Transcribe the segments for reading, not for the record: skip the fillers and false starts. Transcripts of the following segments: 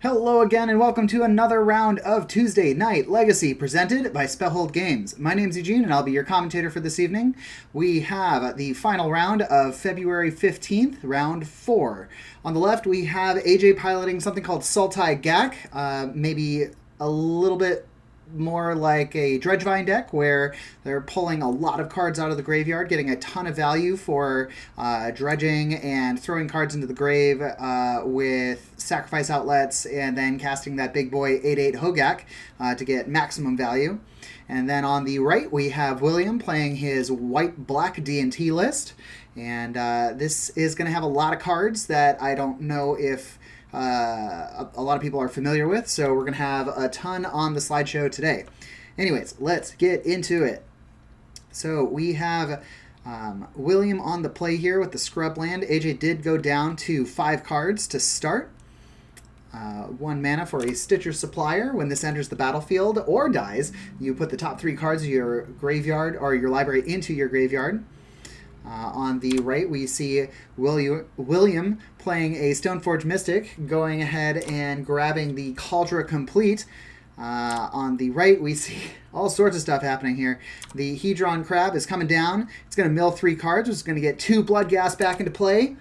Hello again, and welcome to another round of Tuesday Night Legacy presented by Spellhold Games. My name's Eugene, and I'll be your commentator for this evening. We have the final round of February 15th, round 4. On the left, we have AJ piloting something called SultaiGaak, maybe a little bit more like a Dredgevine deck where they're pulling a lot of cards out of the graveyard, getting a ton of value for dredging and throwing cards into the grave with sacrifice outlets, and then casting that big boy 8/8 Hogak to get maximum value. And then on the right, we have William playing his white-black DnT list. And this is going to have a lot of cards that I don't know if a lot of people are familiar with, so we're going to have a ton on the slideshow today. Anyways, let's get into it. So we have William on the play here with the scrub land. AJ did go down to 5 cards to start. 1 mana for a Stitcher Supplier. When this enters the battlefield or dies, you put the top 3 cards of your graveyard or your library into your graveyard. On the right, we see William playing a Stoneforge Mystic, going ahead and grabbing the Cauldron Complete. On the right, we see all sorts of stuff happening here. The Hedron Crab is coming down. It's going to mill 3 cards, which is going to get 2 Bloodghast back into play.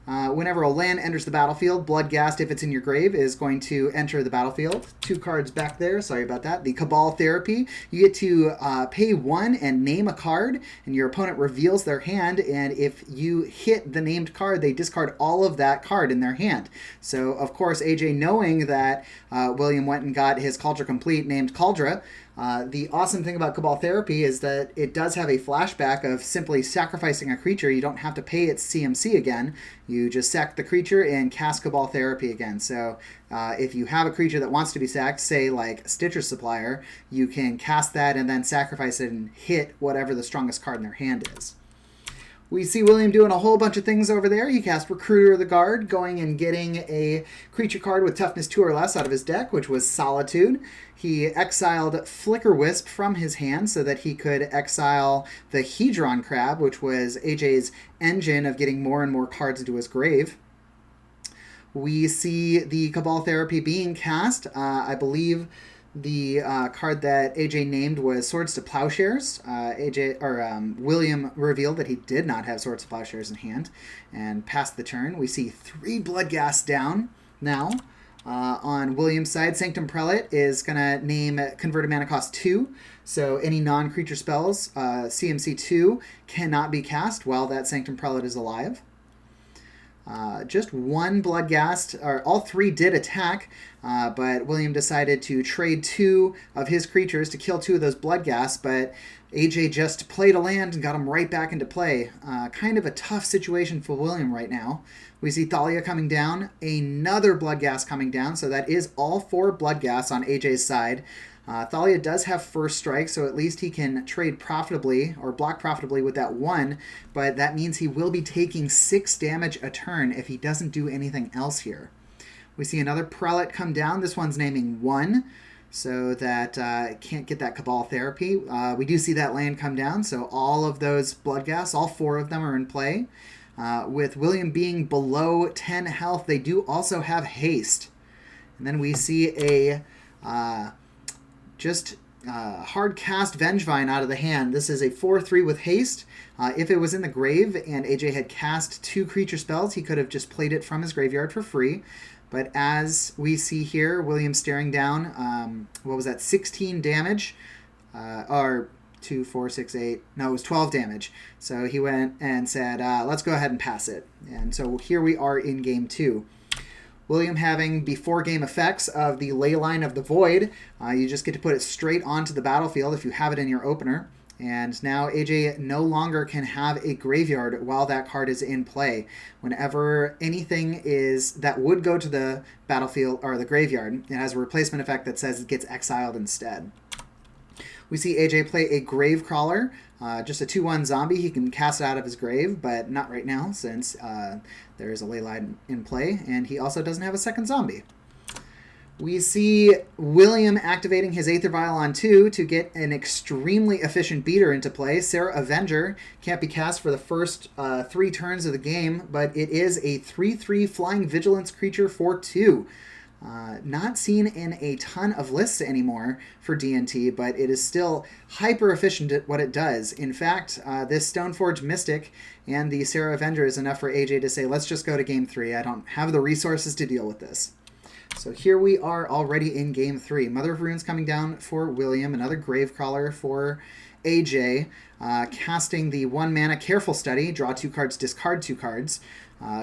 Whenever a land enters the battlefield, Bloodghast, if it's in your grave, is going to enter the battlefield. 2 cards back there. Sorry about that. The Cabal Therapy. You get to pay 1 and name a card, and your opponent reveals their hand, and if you hit the named card, they discard all of that card in their hand. So, of course, AJ, knowing that William went and got his Cauldron Complete named Cauldron, the awesome thing about Cabal Therapy is that it does have a flashback of simply sacrificing a creature. You don't have to pay its CMC again. You just sack the creature and cast Cabal Therapy again. So if you have a creature that wants to be sacked, say like Stitcher Supplier, you can cast that and then sacrifice it and hit whatever the strongest card in their hand is. We see William doing a whole bunch of things over there. He cast Recruiter of the Guard, going and getting a creature card with toughness 2 or less out of his deck, which was Solitude. He exiled Flicker Wisp from his hand so that he could exile the Hedron Crab, which was AJ's engine of getting more and more cards into his grave. We see the Cabal Therapy being cast. I believe the card that AJ named was Swords to Plowshares. William revealed that he did not have Swords to Plowshares in hand and passed the turn. We see 3 Bloodghast down now. On William's side, Sanctum Prelate is going to name Converted Mana Cost 2. So any non-creature spells, CMC 2, cannot be cast while that Sanctum Prelate is alive. Just 1 Bloodghast, or all 3 did attack, but William decided to trade 2 of his creatures to kill 2 of those Bloodghasts, but AJ just played a land and got him right back into play. Kind of a tough situation for William right now. We see Thalia coming down, another Bloodghast coming down, so that is all 4 Bloodghasts on AJ's side. Thalia does have first strike, so at least he can trade profitably or block profitably with that 1, but that means he will be taking 6 damage a turn if he doesn't do anything else here. We see another Prelate come down. This one's naming 1 so that it can't get that Cabal Therapy. We do see that land come down, so all of those Bloodghasts, all 4 of them are in play. With William being below 10 health, they do also have haste. And then we see a hard cast Vengevine out of the hand. This is a 4/3 with haste. If it was in the grave and AJ had cast 2 creature spells, he could have just played it from his graveyard for free. But as we see here, William staring down, 16 damage, or 2, 4, 6, 8. No, it was 12 damage. So he went and said, let's go ahead and pass it. And so here we are in game 2. William having before game effects of the Leyline of the Void. You just get to put it straight onto the battlefield if you have it in your opener. And now AJ no longer can have a graveyard while that card is in play. Whenever anything is that would go to the battlefield or the graveyard, it has a replacement effect that says it gets exiled instead. We see AJ play a Gravecrawler, just a 2/1 zombie. He can cast it out of his grave, but not right now since there is a Leyline in play, and he also doesn't have a second zombie. We see William activating his Aether Vial on 2 to get an extremely efficient beater into play. Sarah Avenger can't be cast for the first 3 turns of the game, but it is a 3/3 Flying Vigilance creature for 2. Not seen in a ton of lists anymore for DnT, but it is still hyper efficient at what it does. In fact, this Stoneforge Mystic and the Sarah Avenger is enough for AJ to say, let's just go to Game 3. I don't have the resources to deal with this. So here we are already in Game 3. Mother of Runes coming down for William, another Gravecrawler for AJ, casting the 1 mana Careful Study, draw 2 cards, discard 2 cards,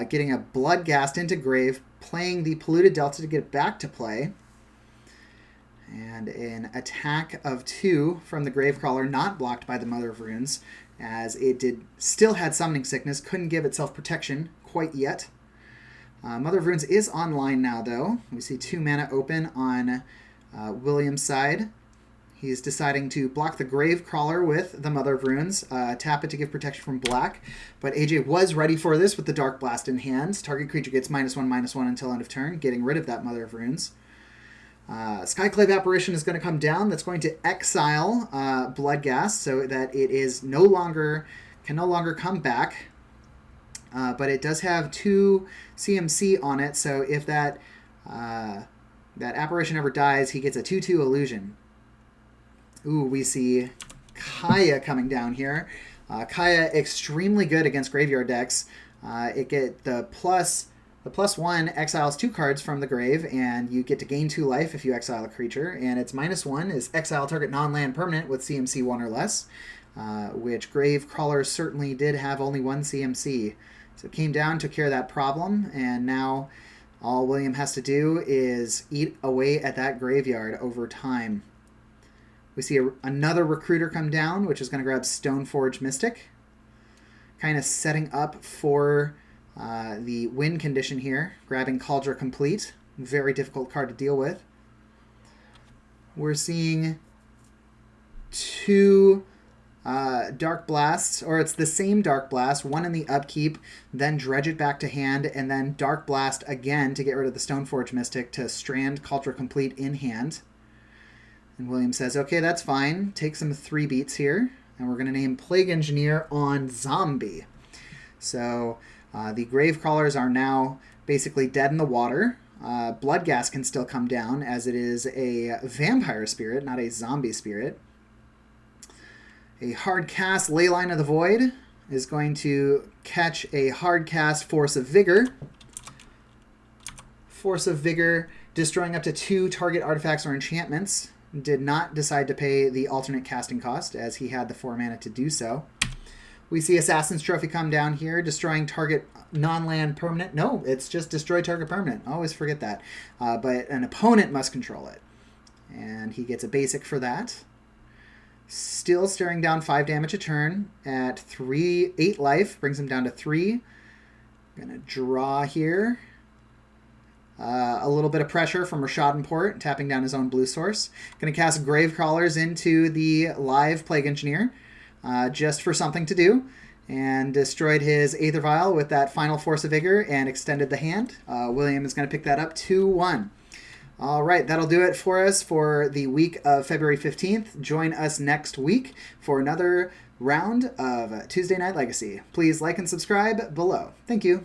getting a Bloodghast into Grave, playing the Polluted Delta to get it back to play, and an attack of 2 from the Gravecrawler, not blocked by the Mother of Runes, as it still had Summoning Sickness, couldn't give itself protection quite yet. Mother of Runes is online now, though. We see 2 mana open on William's side. He's deciding to block the Gravecrawler with the Mother of Runes, tap it to give protection from black. But AJ was ready for this with the Dark Blast in hand. Target creature gets -1/-1 until end of turn, getting rid of that Mother of Runes. Skyclave Apparition is going to come down. That's going to exile Bloodghast so that it can no longer come back. But it does have 2 CMC on it, so if that Apparition ever dies, he gets a 2/2 illusion. Ooh, we see Kaya coming down here. Kaya extremely good against graveyard decks. It get the +1 exiles 2 cards from the grave, and you get to gain 2 life if you exile a creature. And its -1 is exile target non-land permanent with CMC 1 or less, which Gravecrawler certainly did have only 1 CMC. So it came down, took care of that problem, and now all William has to do is eat away at that graveyard over time. We see another Recruiter come down, which is going to grab Stoneforge Mystic. Kind of setting up for the win condition here. Grabbing Cauldron Complete. Very difficult card to deal with. We're seeing 2 Dark Blasts, or it's the same Dark Blast, 1 in the upkeep, then dredge it back to hand, and then Dark Blast again to get rid of the Stoneforge Mystic to strand Cauldron Complete in hand. And William says, okay, that's fine. Take some 3 beats here. And we're going to name Plague Engineer on Zombie. So the Gravecrawlers are now basically dead in the water. Bloodghast can still come down, as it is a vampire spirit, not a zombie spirit. A hard cast Leyline of the Void is going to catch a hard cast Force of Vigor. Force of Vigor, destroying up to 2 target artifacts or enchantments. Did not decide to pay the alternate casting cost, as he had the 4 mana to do so. We see Assassin's Trophy come down here, destroying target non-land permanent. No, it's just destroy target permanent. Always forget that. But an opponent must control it. And he gets a basic for that. Still staring down 5 damage a turn at 8 life. Brings him down to 3. Going to draw here. A little bit of pressure from Rashadenport, tapping down his own blue source. Going to cast Gravecrawlers into the live Plague Engineer, just for something to do. And destroyed his Aether Vial with that final Force of Vigor and extended the hand. William is going to pick that up 2-1. All right, that'll do it for us for the week of February 15th. Join us next week for another round of Tuesday Night Legacy. Please like and subscribe below. Thank you.